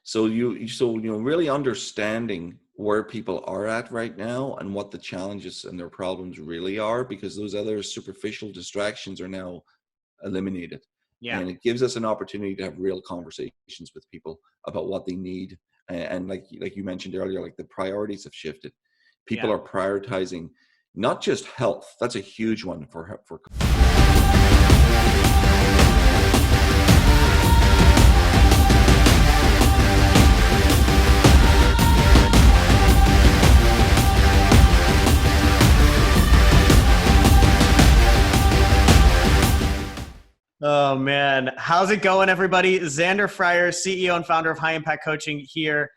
So really understanding where people are at right now and what the challenges and their problems really are, because those other superficial distractions are now eliminated. Yeah. And it gives us an opportunity to have real conversations with people about what they need. And like you mentioned earlier, like the priorities have shifted. People Yeah. are prioritizing not just health. That's a huge one for. Oh man, how's it going, everybody? Xander Fryer, CEO and founder of High Impact Coaching, here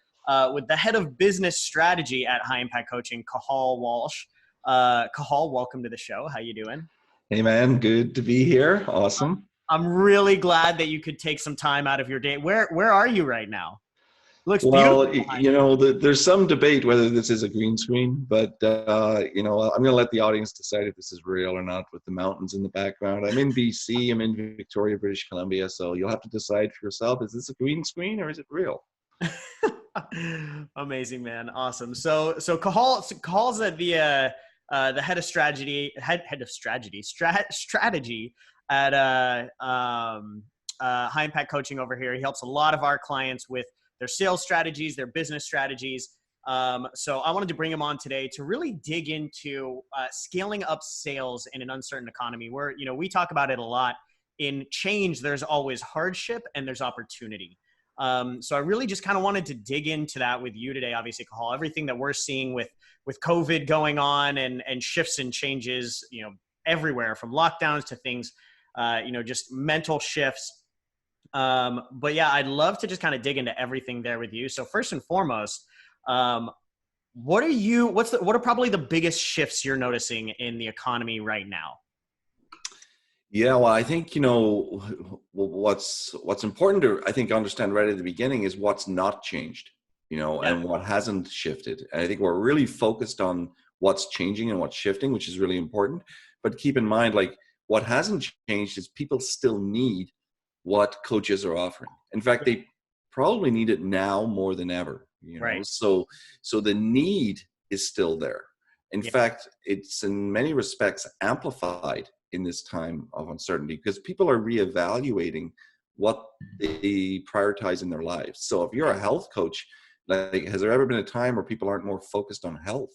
with the head of business strategy at High Impact Coaching, Cathal Walsh. Cathal, welcome to the show. How you doing? Hey man, good to be here. Awesome. I'm really glad that you could take some time out of your day. Where are you right now? Looks Well, beautiful. there's some debate whether this is a green screen, but I'm going to let the audience decide if this is real or not with the mountains in the background. I'm in BC, I'm in Victoria, British Columbia, so you'll have to decide for yourself, is this a green screen or is it real? Amazing, man. Awesome. So Cahal's the head of strategy, strategy at High Impact Coaching over here. He helps a lot of our clients with their sales strategies, their business strategies. So I wanted to bring him on today to really dig into scaling up sales in an uncertain economy where, we talk about it a lot. In change, there's always hardship and there's opportunity. So I really just kind of wanted to dig into that with you today, obviously, Cathal, everything that we're seeing with COVID going on and shifts and changes, everywhere from lockdowns to things, just mental shifts. But yeah, I'd love to just kind of dig into everything there with you. So first and foremost, what are probably the biggest shifts you're noticing in the economy right now? Yeah, well, I think, what's important to, I think, understand right at the beginning is what's not changed, and what hasn't shifted. And I think we're really focused on what's changing and what's shifting, which is really important. But keep in mind, like, what hasn't changed is people still need what coaches are offering. In fact, they probably need it now more than ever, Right. So the need is still there. In fact, it's in many respects amplified in this time of uncertainty because people are reevaluating what they prioritize in their lives. So if you're a health coach, like, has there ever been a time where people aren't more focused on health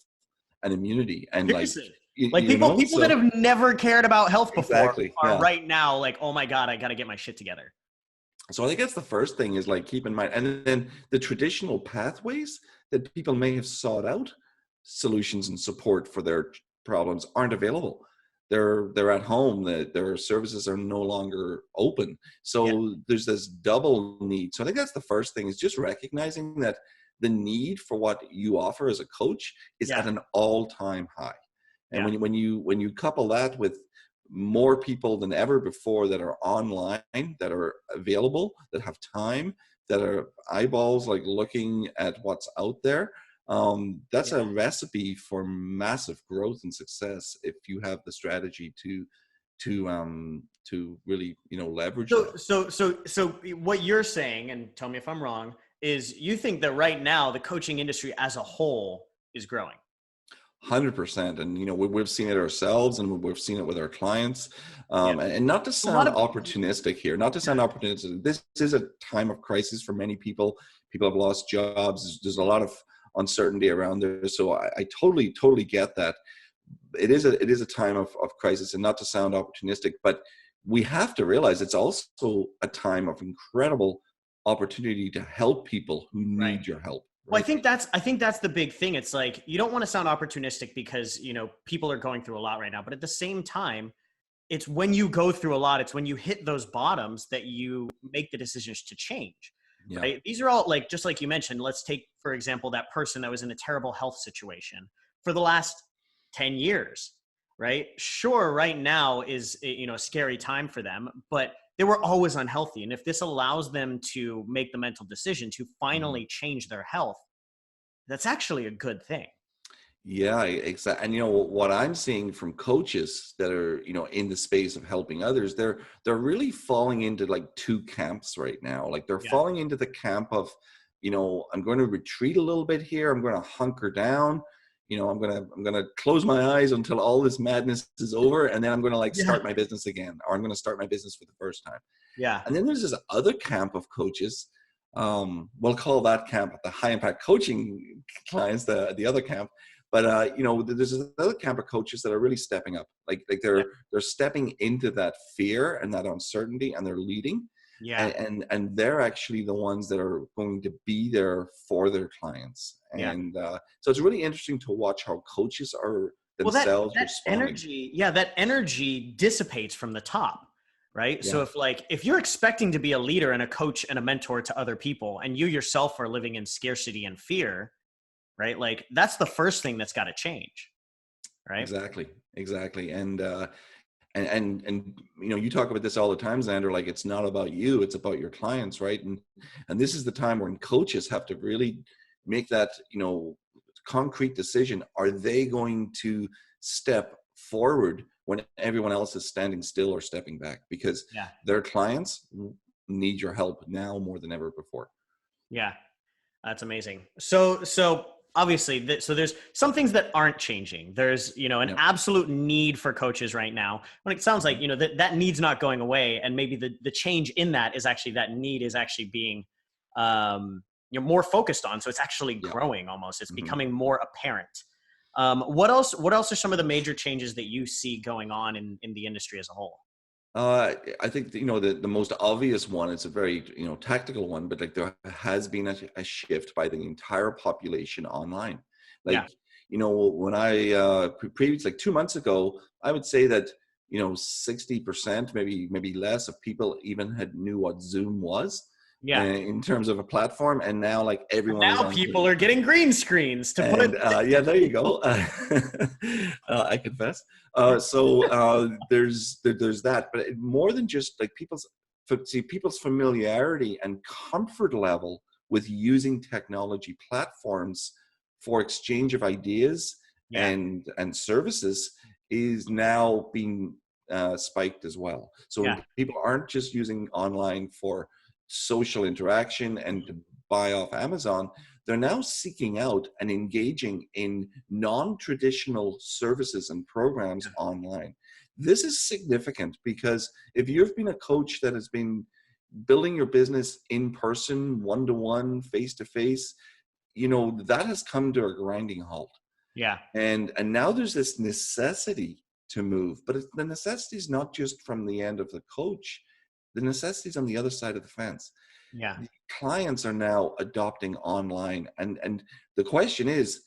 and immunity and people that have never cared about health before are right now like, oh my God, I got to get my shit together. So I think that's the first thing is, like, keep in mind, and then the traditional pathways that people may have sought out solutions and support for their problems aren't available. They're at home, their services are no longer open. So there's this double need. So I think that's the first thing, is just recognizing that the need for what you offer as a coach is at an all-time high. And when you couple that with more people than ever before that are online, that are available, that have time, that are eyeballs, like, looking at what's out there, that's a recipe for massive growth and success if you have the strategy to really leverage that. So what you're saying, and tell me if I'm wrong, is you think that right now the coaching industry as a whole is growing? 100%. And, we've seen it ourselves and we've seen it with our clients. And not to sound opportunistic here, this is a time of crisis for many people. People have lost jobs. There's a lot of uncertainty around there. So I totally get that. It is a time of crisis, and not to sound opportunistic, but we have to realize it's also a time of incredible opportunity to help people who need your help. Well, I think that's the big thing. It's like, you don't want to sound opportunistic because, people are going through a lot right now, but at the same time, it's when you go through a lot, it's when you hit those bottoms that you make the decisions to change. Yeah. Right? These are all, like, just like you mentioned, let's take, for example, that person that was in a terrible health situation for the last 10 years, right? Sure, right now is, a scary time for them, but they were always unhealthy. And if this allows them to make the mental decision to finally change their health, that's actually a good thing. Yeah, exactly. And what I'm seeing from coaches that are, in the space of helping others, they're really falling into, like, two camps right now. Like, they're falling into the camp of, I'm going to retreat a little bit here. I'm going to hunker down. I'm going to close my eyes until all this madness is over. And then I'm going to like Yeah. start my business again, or I'm going to start my business for the first time. Yeah. And then there's this other camp of coaches. We'll call that camp the high impact coaching clients, the other camp. But there's another camp of coaches that are really stepping up. Like they're stepping into that fear and that uncertainty, and they're leading. Yeah. And they're actually the ones that are going to be there for their clients. Yeah. And so it's really interesting to watch how coaches are themselves that responding. that energy dissipates from the top, right? Yeah. So if you're expecting to be a leader and a coach and a mentor to other people, and you yourself are living in scarcity and fear, right? Like that's the first thing that's got to change, right? Exactly. And you talk about this all the time, Xander, like it's not about you, it's about your clients, right? And this is the time when coaches have to really make that, concrete decision. Are they going to step forward when everyone else is standing still or stepping back? Because their clients need your help now more than ever before. Yeah, that's amazing. So obviously, so there's some things that aren't changing. There's, an absolute need for coaches right now. When it sounds like, that need's not going away. And maybe the change in that is actually that need is actually being, more focused on. So it's actually growing almost. It's becoming more apparent. What else are some of the major changes that you see going on in the industry as a whole? I think the most obvious one is a very tactical one, but like there has been a shift by the entire population online. Like when I previously, like 2 months ago, I would say that 60%, maybe less of people even knew what Zoom was. In terms of a platform, and now like everyone is on people Zoom. Are getting green screens to put. There you go. I confess. There's that, but more than just like people's familiarity and comfort level with using technology platforms for exchange of ideas and services is now being spiked as well. So people aren't just using online for social interaction and to buy off Amazon. They're now seeking out and engaging in non-traditional services and programs online. This is significant because if you've been a coach that has been building your business in person, one-to-one, face-to-face, that has come to a grinding halt. And now there's this necessity to move, but the necessity is not just from the end of the coach. The necessity is on the other side of the fence. The clients are now adopting online. And the question is,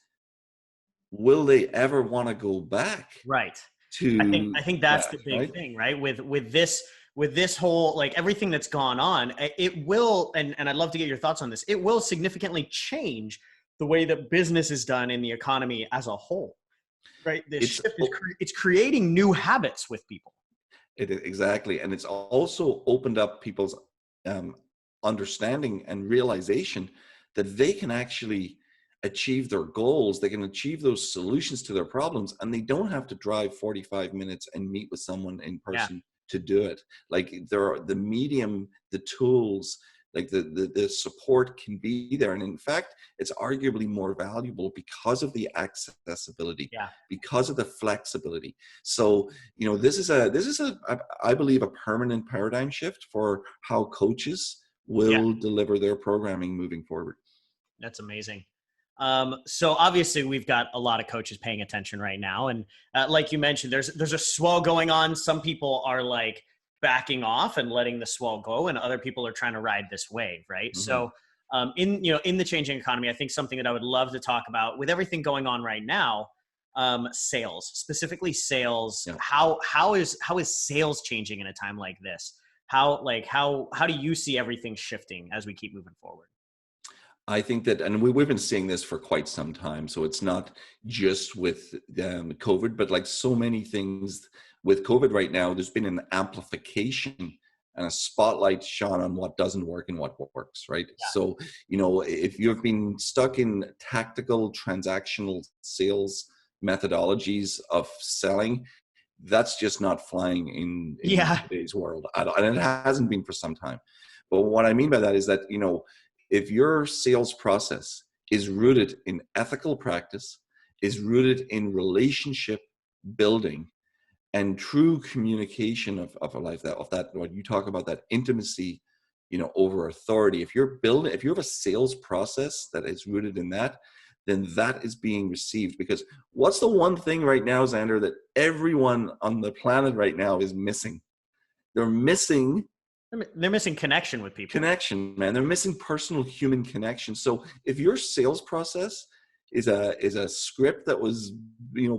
will they ever want to go back? Right. To I think that's the big thing, right? With this whole, like everything that's gone on, it will, and I'd love to get your thoughts on this, it will significantly change the way that business is done in the economy as a whole, right? This shift it's creating new habits with people. Exactly. And it's also opened up people's understanding and realization that they can actually achieve their goals. They can achieve those solutions to their problems, and they don't have to drive 45 minutes and meet with someone in person to do it. Like there are the medium, the tools, like the support can be there. And in fact, it's arguably more valuable because of the accessibility, because of the flexibility. So, this is I believe, a permanent paradigm shift for how coaches will deliver their programming moving forward. That's amazing. So obviously we've got a lot of coaches paying attention right now. And like you mentioned, there's a swell going on. Some people are like backing off and letting the swell go, and other people are trying to ride this wave, right? Mm-hmm. So in the changing economy, I think something that I would love to talk about with everything going on right now, sales, specifically sales. How is sales changing in a time like this? How do you see everything shifting as we keep moving forward? I think that, and we've been seeing this for quite some time, so it's not just with COVID, but like so many things with COVID right now, there's been an amplification and a spotlight shone on what doesn't work and what works, right? So, if you've been stuck in tactical transactional sales methodologies of selling, that's just not flying in today's world. And it hasn't been for some time. But what I mean by that is that, if your sales process is rooted in ethical practice, is rooted in relationship building and true communication of a life, that what you talk about, that intimacy, over authority. If you have a sales process that is rooted in that, then that is being received. Because what's the one thing right now, Xander, that everyone on the planet right now is missing? They're missing connection with people. Connection, man. They're missing personal human connection. So if your sales process is a script that was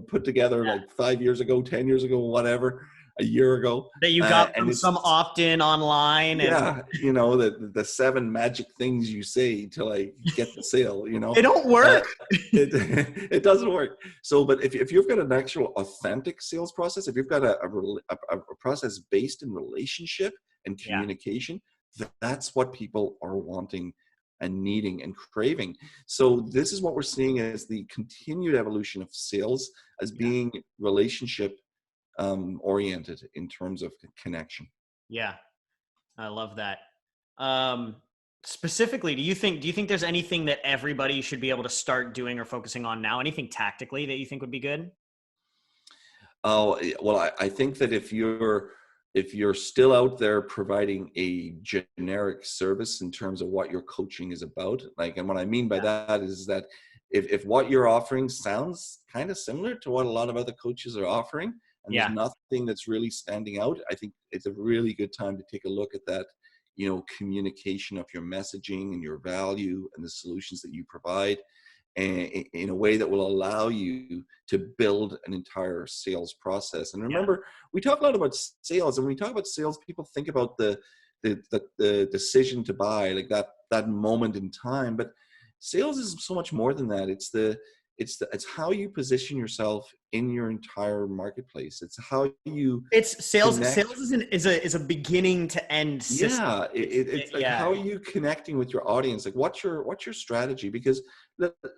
put together like 5 years ago, 10 years ago, whatever, a year ago, that you got from some opt-in online, the 7 magic things you say to like get the sale, they don't work. It doesn't work. So, but if you've got an actual authentic sales process, if you've got a process based in relationship and communication, that's what people are wanting and needing and craving. So this is what we're seeing as the continued evolution of sales as being relationship oriented in terms of connection. Yeah, I love that. Specifically, do you think there's anything that everybody should be able to start doing or focusing on now? Anything tactically that you think would be good? Oh, well, I think that if you're still out there providing a generic service in terms of what your coaching is about, and what I mean by that is that if what you're offering sounds kind of similar to what a lot of other coaches are offering, and there's nothing that's really standing out, I think it's a really good time to take a look at that, communication of your messaging and your value and the solutions that you provide, and in a way that will allow you to build an entire sales process. And remember, we talk a lot about sales, and when we talk about sales, people think about the decision to buy, like that moment in time. But sales is so much more than that. It's how you position yourself in your entire marketplace. It's how you. It's sales. Connect. Sales is a beginning to end system. Yeah, it's like how are you connecting with your audience? Like what's your strategy? Because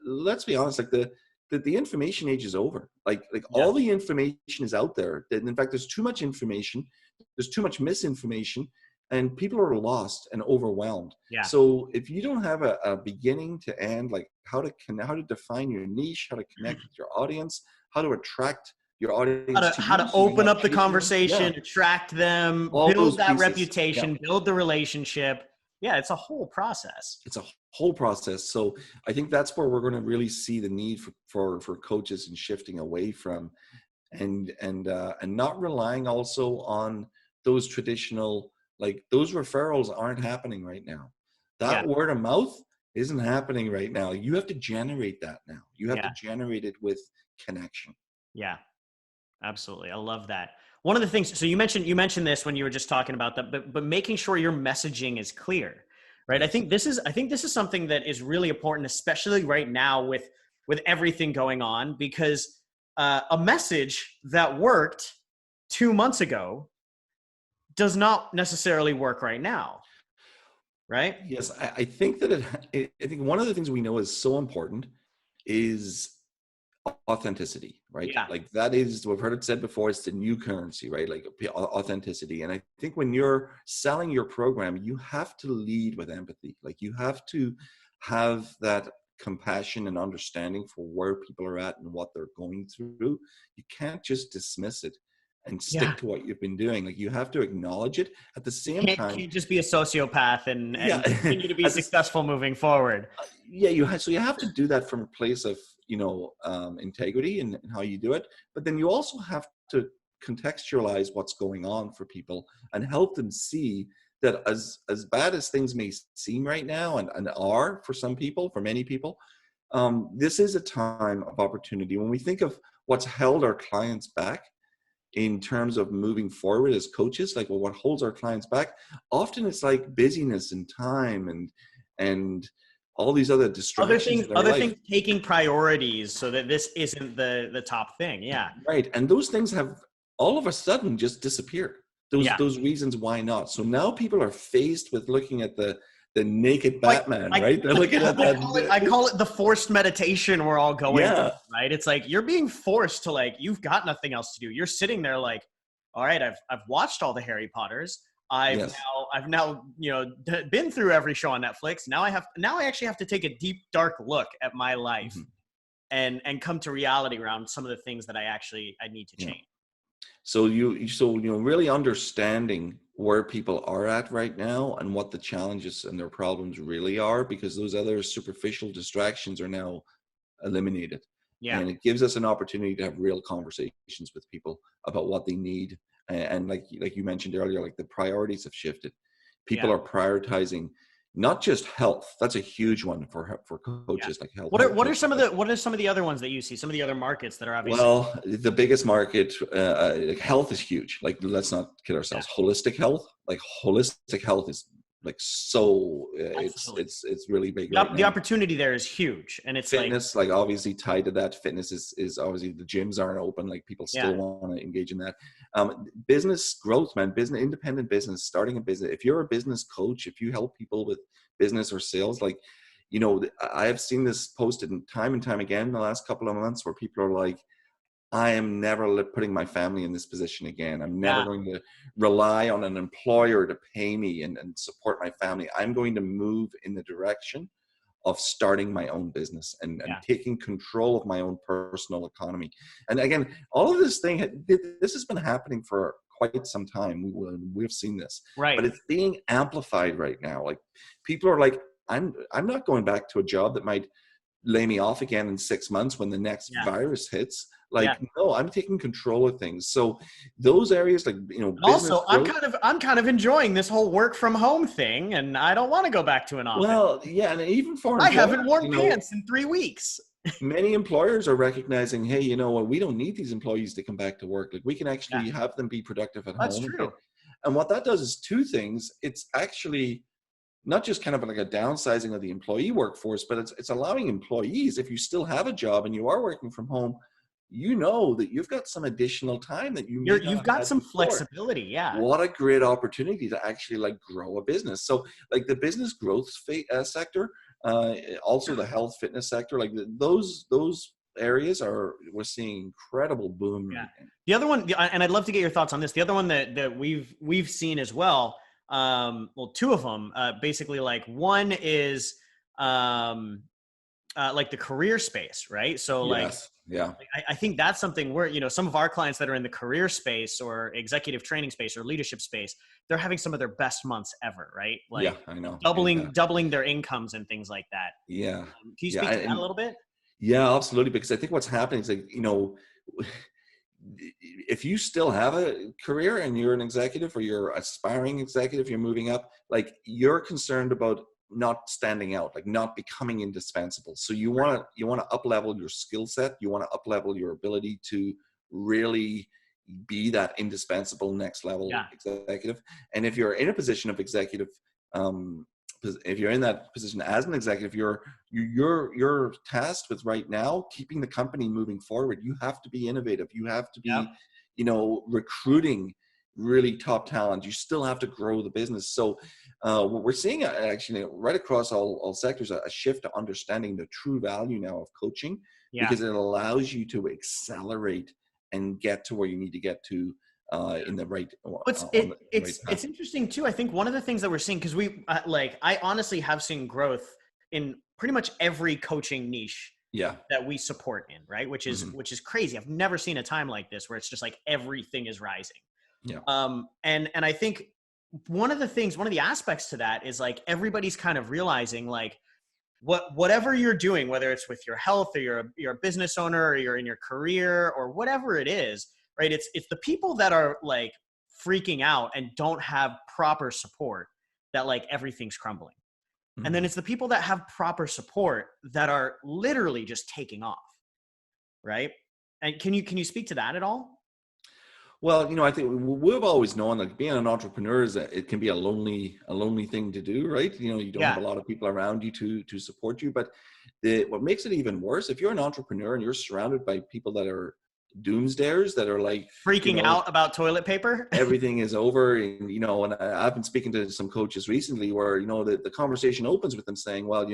let's be honest, like the information age is over. Like all the information is out there. In fact, there's too much information. There's too much misinformation. And people are lost and overwhelmed. Yeah. So if you don't have a beginning to end, like how to define your niche, how to connect with your audience, how to attract your audience, how to open up the conversation, attract them, build that reputation, build the relationship. Yeah, it's a whole process. It's a whole process. So I think that's where we're going to really see the need for coaches and shifting away from, and not relying also on those traditional. Like those referrals aren't happening right now. That word of mouth isn't happening right now. You have to generate that now. You have to generate it with connection. Yeah, absolutely. I love that. One of the things, so you mentioned this when you were just talking about that, but making sure your messaging is clear, right? I think this is something that is really important, especially right now with everything going on, because a message that worked 2 months ago does not necessarily work right now, right? Yes, I think that I think one of the things we know is so important is authenticity, right? Yeah. Like that is, we've heard it said before, it's the new currency, right? Like authenticity. And I think when you're selling your program, you have to lead with empathy. Like you have to have that compassion and understanding for where people are at and what they're going through. You can't just dismiss it and stick to what you've been doing. Like you have to acknowledge it at the same time. You can't just be a sociopath and continue to be successful moving forward. So you have to do that from a place of, integrity and how you do it. But then you also have to contextualize what's going on for people and help them see that as bad as things may seem right now and are for some people, for many people, this is a time of opportunity. When we think of what's held our clients back, in terms of moving forward as coaches, like, well, what holds our clients back? Often it's like busyness and time and all these other distractions. Other things taking priorities so that this isn't the top thing. Yeah. Right. And those things have all of a sudden just disappeared. Those reasons why not. So now people are faced with looking at the naked Batman, right? They're looking at that. I call it the forced meditation we're all going through, right? It's like you're being forced to, like, you've got nothing else to do. You're sitting there like, all right, I've watched all the Harry Potters. I've now I've now, been through every show on Netflix. Now I actually have to take a deep, dark look at my life Mm-hmm. and come to reality around some of the things that I need to Yeah. change. So really understanding where people are at right now and what the challenges and their problems really are, because those other superficial distractions are now eliminated. Yeah. And it gives us an opportunity to have real conversations with people about what they need. And like you mentioned earlier, like the priorities have shifted. People Yeah. are prioritizing not just health. That's a huge one for Yeah. coaches, like health. What are some of the other ones that you see? Some of the other markets that are obviously. Well, the biggest market, like health is huge. Like, let's not kid Yeah. ourselves. Holistic health is like so. Absolutely. It's really big right The now. opportunity there is huge, and it's Fitness, like obviously tied to that. Fitness is obviously, the gyms aren't open. Like people yeah, still want to engage in that. Business growth, man. Independent business, starting a business. If you're a business coach, if you help people with business or sales, like, I have seen this posted time and time again in the last couple of months, where people are like, I am never putting my family in this position again. I'm never yeah, going to rely on an employer to pay me and support my family. I'm going to move in the direction of starting my own business and yeah. taking control of my own personal economy. And again, all of this has been happening for quite some time. We've seen this, Right. but it's being amplified right now. Like, people are like, I'm not going back to a job that might lay me off again in 6 months when the next Yeah. virus hits. Yeah. Like, no, I'm taking control of things. So those areas, like, business Also, growth. I'm kind of enjoying this whole work from home thing, and I don't want to go back to an office. Well, yeah, and even for I employers, haven't worn pants in 3 weeks. many employers are recognizing, hey, you know what, we don't need these employees to come back to work. Like, we can Yeah, actually have them be productive at that's home. true. And what that does is two things. It's actually not just kind of like a downsizing of the employee workforce, but it's allowing employees, if you still have a job and you are working from home, that you've got some additional time that you may not You've have got had some before. flexibility. Yeah. What a great opportunity to actually like grow a business. So like the business growth sector, also the health fitness sector, like those areas we're seeing incredible boom Yeah. right now. The other one, and I'd love to get your thoughts on this. The other one that we've seen as well. Well, two of them. Basically, like one is like the career space, right? So Yes. Yeah. I think that's something where, some of our clients that are in the career space or executive training space or leadership space, they're having some of their best months ever, right? Yeah, Like I know. doubling their incomes and things like that. Yeah. Can you Yeah. speak to that a little bit? Yeah, absolutely. Because I think what's happening is, like, if you still have a career and you're an executive or you're aspiring executive, you're moving up, like, you're concerned about not standing out, like not becoming indispensable. So you want to up level your skill set. You want to up level your ability to really be that indispensable next level Yeah. executive. And if you're in a position of executive, if you're in that position as an executive, you're tasked with right now keeping the company moving forward. You have to be innovative. You have to Yep. be, recruiting really top talent. You still have to grow the business. So what we're seeing actually right across all sectors, a shift to understanding the true value now of coaching, Yeah. because it allows you to accelerate and get to where you need to get to in the right. It's interesting too. I think one of the things that we're seeing, because I honestly have seen growth in pretty much every coaching niche Yeah. that we support in, right? Which is crazy. I've never seen a time like this where it's just like everything is rising. Yeah. And I think one of the aspects to that is like everybody's kind of realizing like whatever you're doing, whether it's with your health or you're a business owner or you're in your career or whatever it is, right? It's the people that are like freaking out and don't have proper support that like everything's crumbling. And then it's the people that have proper support that are literally just taking off, right? And can you speak to that at all? Well, I think we've always known that being an entrepreneur it can be a lonely thing to do, right? You don't have a lot of people around you to support you. But what makes it even worse, if you're an entrepreneur and you're surrounded by people that are doomsdayers, that are like freaking out about toilet paper, everything is over, and and I've been speaking to some coaches recently where the conversation opens with them saying, well,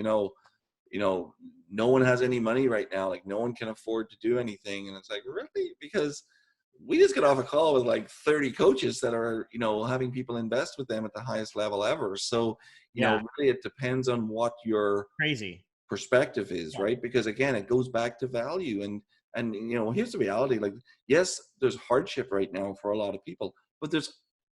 no one has any money right now, like no one can afford to do anything, and it's like, really? Because we just got off a call with like 30 coaches that are, having people invest with them at the highest level ever. So, Yeah. really it depends on what your Crazy. perspective is, Yeah. right? Because again, it goes back to value. And here's the reality. Like, yes, there's hardship right now for a lot of people, but there's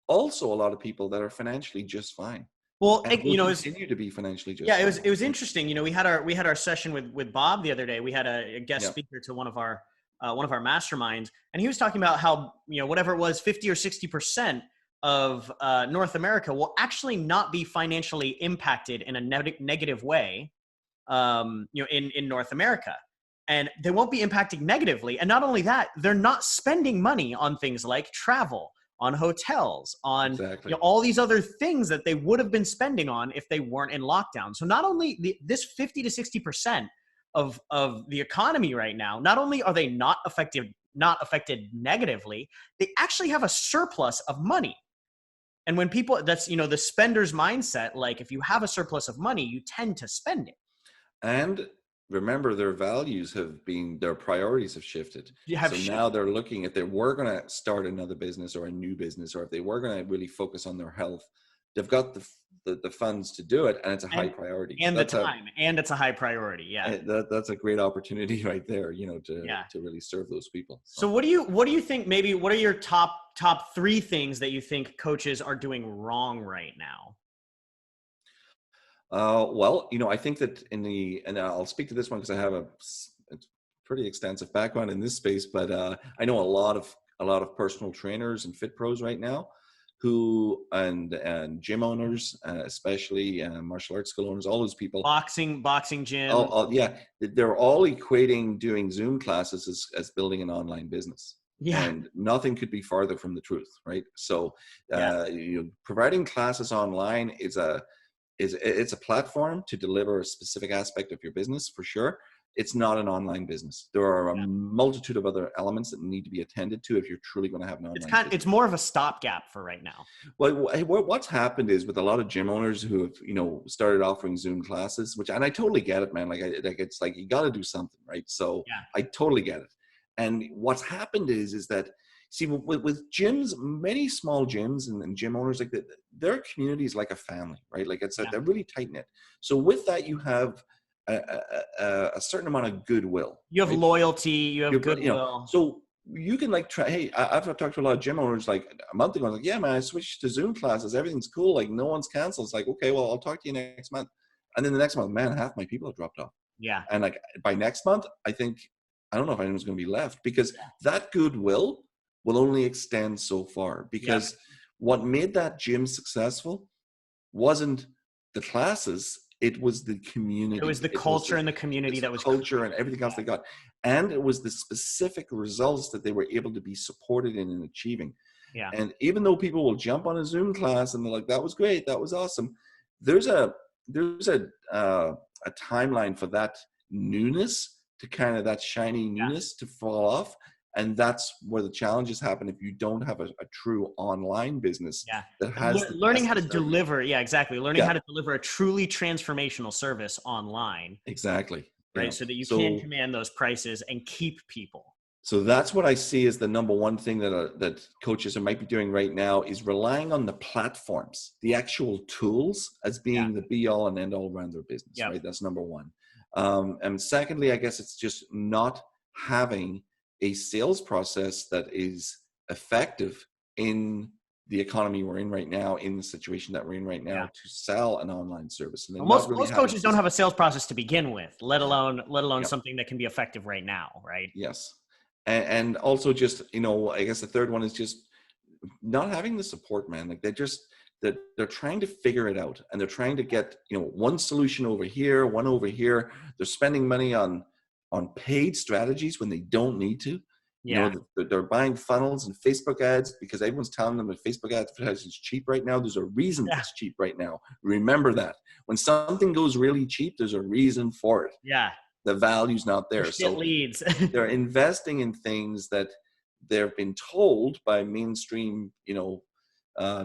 also a lot of people that are financially just fine Well, and will it's, continue to be financially just yeah, fine. it was interesting. We had our session with Bob the other day. We had a guest Yeah. speaker to one of our masterminds, and he was talking about how, whatever it was, 50 or 60% of North America will actually not be financially impacted in a negative way, in North America. And they won't be impacting negatively. And not only that, they're not spending money on things like travel, on hotels, on Exactly. all these other things that they would have been spending on if they weren't in lockdown. So not only this 50 to 60% of the economy right now, not only are they not affected negatively, they actually have a surplus of money. And when people, that's, the spender's mindset, like if you have a surplus of money, you tend to spend it. And remember, their priorities have shifted. Now they're looking, if they were going to start another business or a new business, or if they were going to really focus on their health, they've got the funds to do it, and it's a high priority. And and it's a high priority. Yeah. That's a great opportunity right there, to really serve those people. So what do you think, maybe what are your top 3 things that you think coaches are doing wrong right now? Well, I think that and I'll speak to this one because I have a pretty extensive background in this space, but I know a lot of personal trainers and fit pros right now and gym owners, especially martial arts school owners, all those people. Boxing gym. Yeah. They're all equating doing Zoom classes as building an online business. Yeah. And nothing could be farther from the truth, right? So providing classes online is it's a platform to deliver a specific aspect of your business, for sure. It's not an online business. There are a multitude of other elements that need to be attended to if you're truly going to have an online business. It's more of a stopgap for right now. Well, what's happened is with a lot of gym owners who have, started offering Zoom classes, and I totally get it, man. It's like, you got to do something, right? So I totally get it. And what's happened is that, see, with gyms, many small gyms and gym owners, like their community is like a family, right? Like they're really tight knit. So with that, you have a certain amount of goodwill. You have loyalty. You have goodwill. So you can try. Hey, I've talked to a lot of gym owners like a month ago. I was like, yeah, man, I switched to Zoom classes. Everything's cool. Like no one's canceled. It's like, okay, well, I'll talk to you next month. And then the next month, man, half my people have dropped off. Yeah. And like by next month, I don't know if anyone's going to be left, because that goodwill will only extend so far, because what made that gym successful wasn't the classes, it was the community. It was the culture and the community that was culture and everything else they got. And it was the specific results that they were able to be supported in and achieving. Yeah. And even though people will jump on a Zoom class and they're like, that was great, that was awesome, there's a timeline for that newness to kind of that shiny newness to fall off. And that's where the challenges happen if you don't have a true online business that has learning how to deliver. Yeah, exactly. Learning how to deliver a truly transformational service online. Exactly. Right. So that you can command those prices and keep people. So that's what I see as the number one thing that coaches might be doing right now, is relying on the platforms, the actual tools, as being the be all and end all around their business. Right. That's number one. And secondly, I guess it's just not having a sales process that is effective in the economy we're in right now, in the situation that we're in right now, to sell an online service. And most coaches don't have a sales process to begin with, let alone something that can be effective right now. Right. Yes. And also just, I guess the third one is just not having the support, man. Like they're trying to figure it out, and they're trying to get, one solution over here, one over here. They're spending money on paid strategies when they don't need to. They're buying funnels and Facebook ads because everyone's telling them that Facebook advertising is cheap right now. There's a reason it's cheap right now. Remember that. When something goes really cheap, there's a reason for it. Yeah. The value's not there. So leads. They're investing in things that they've been told by mainstream,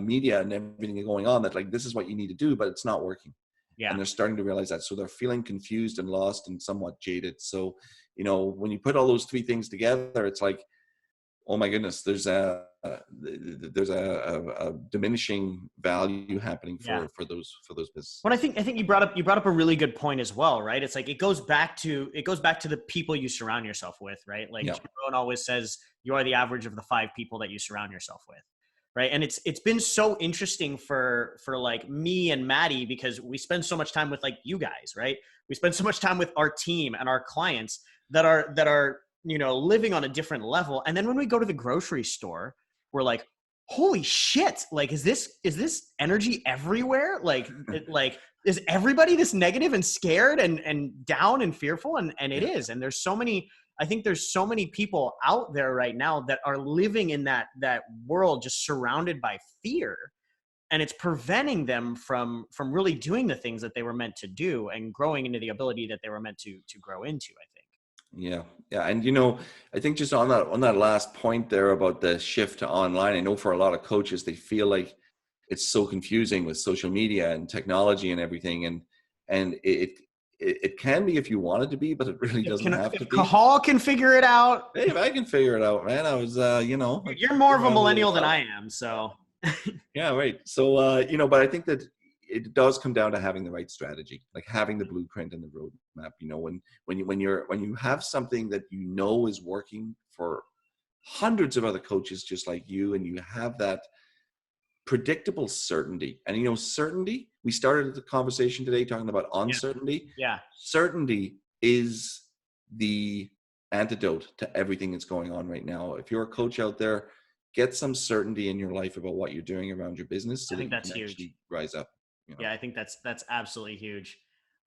media and everything going on, that like, this is what you need to do, but it's not working. Yeah. And they're starting to realize that. So they're feeling confused and lost and somewhat jaded. So, when you put all those three things together, it's like Oh my goodness, there's a diminishing value happening Yeah. for those businesses. Well, I think you brought up a really good point as well, right? It's like it goes back to the people you surround yourself with, right? Like Yeah. Jim Rohn always says, you are the average of the 5 people that you surround yourself with, right? And it's been so interesting for like me and Maddie, because we spend so much time with like you guys, right? We spend so much time with our team and our clients that are living on a different level. And then when we go to the grocery store, we're like, holy shit, like is this energy everywhere? Like is everybody this negative and scared and down and fearful? And it Yeah. is. And I think there's so many people out there right now that are living in that world, just surrounded by fear, and it's preventing them from really doing the things that they were meant to do and growing into the ability that they were meant to grow into, I think. Yeah, yeah, and I think just on that last point there about the shift to online, I know for a lot of coaches they feel like it's so confusing with social media and technology and everything, and it can be if you want it to be, but it really doesn't have to If be. Cahal can figure it out, Hey, if I can figure it out, man, I was I've you're more been of a around a little millennial than while. I am. So Yeah, right. So, but I think that it does come down to having the right strategy, like having the blueprint and the roadmap. When you have something that is working for hundreds of other coaches just like you, and you have that predictable certainty. And certainty. We started the conversation today talking about yeah, uncertainty. yeah. Certainty is the antidote to everything that's going on right now. If you're a coach out there, get some certainty in your life about what you're doing around your business so I that think you that's can huge. actually rise up. Yeah, I think that's absolutely huge.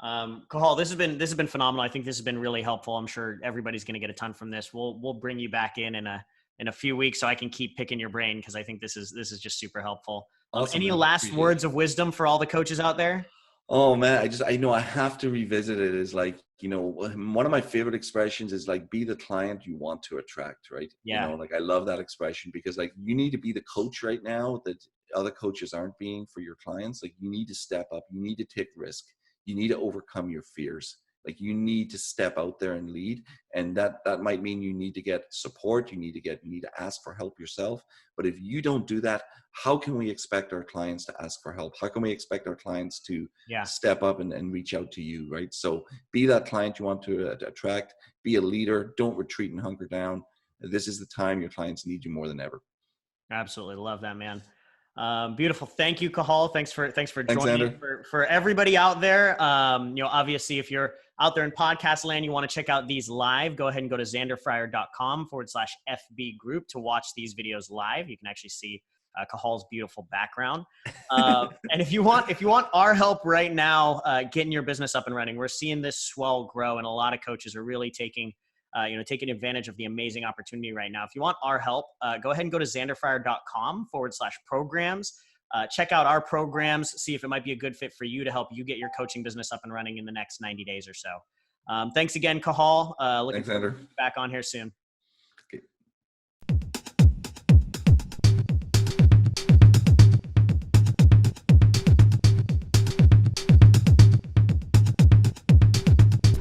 Cahal, this has been phenomenal. I think this has been really helpful. I'm sure everybody's going to get a ton from this. We'll bring you back in a few weeks so I can keep picking your brain, because I think this is just super helpful. Awesome, Any man. last Appreciate it. words of wisdom for all the coaches out there? Oh man, I have to revisit it. Is like, one of my favorite expressions is like, be the client you want to attract, right? Yeah, Like I love that expression, because like you need to be the coach right now that other coaches aren't being for your clients. Like you need to step up, you need to take risk, you need to overcome your fears. Like you need to step out there and lead. And that might mean you need to get support, you need to ask for help yourself. But if you don't do that, how can we expect our clients to ask for help? How can we expect our clients to yeah. step up and reach out to you, right? So be that client you want to attract, be a leader, don't retreat and hunker down. This is the time your clients need you more than ever. Absolutely love that, man. Beautiful. Thank you, Cahal. Thanks for Thanks, joining. Xander. For everybody out there, obviously, if you're out there in podcast land, you want to check out these live, go ahead and go to xanderfryer.com/FB group to watch these videos live. You can actually see Cahal's beautiful background. And if you want our help right now, getting your business up and running, we're seeing this swell grow, and a lot of coaches are really taking advantage of the amazing opportunity right now. If you want our help, go ahead and go to xanderfryer.com/programs. Check out our programs, see if it might be a good fit for you to help you get your coaching business up and running in the next 90 days or so. Thanks again, Cahal. Looking Thanks, forward Xander. to being back on here soon.